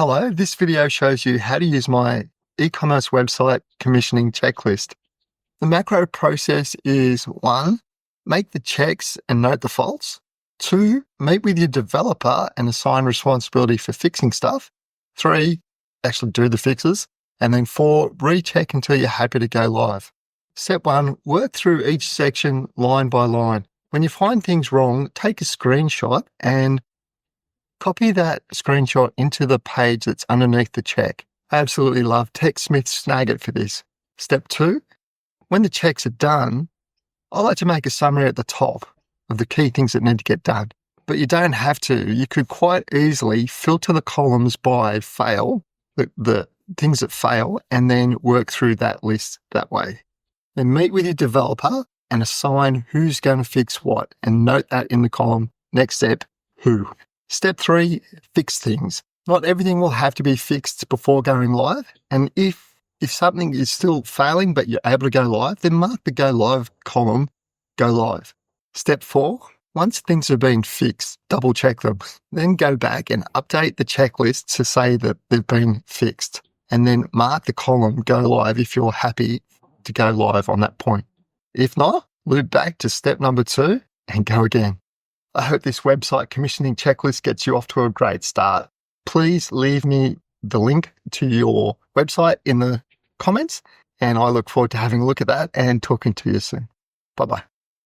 Hello, this video shows you how to use my e-commerce website commissioning checklist. The macro process is 1, make the checks and note the faults. 2, meet with your developer and assign responsibility for fixing stuff. 3, actually do the fixes. And then 4, recheck until you're happy to go live. Step 1, work through each section line by line. When you find things wrong, take a screenshot and copy that screenshot into the page that's underneath the check. I absolutely love TechSmith Snagit for this. Step 2, when the checks are done, I like to make a summary at the top of the key things that need to get done. But you don't have to. You could quite easily filter the columns by fail, the things that fail, and then work through that list that way. Then meet with your developer and assign who's going to fix what, and note that in the column. Next step, who. Step 3, fix things. Not everything will have to be fixed before going live. And if something is still failing but you're able to go live, then mark the go live column, go live. Step 4, once things have been fixed, double check them. Then go back and update the checklist to say that they've been fixed. And then mark the column go live if you're happy to go live on that point. If not, loop back to step number 2 and go again. I hope this website commissioning checklist gets you off to a great start. Please leave me the link to your website in the comments, and I look forward to having a look at that and talking to you soon. Bye-bye.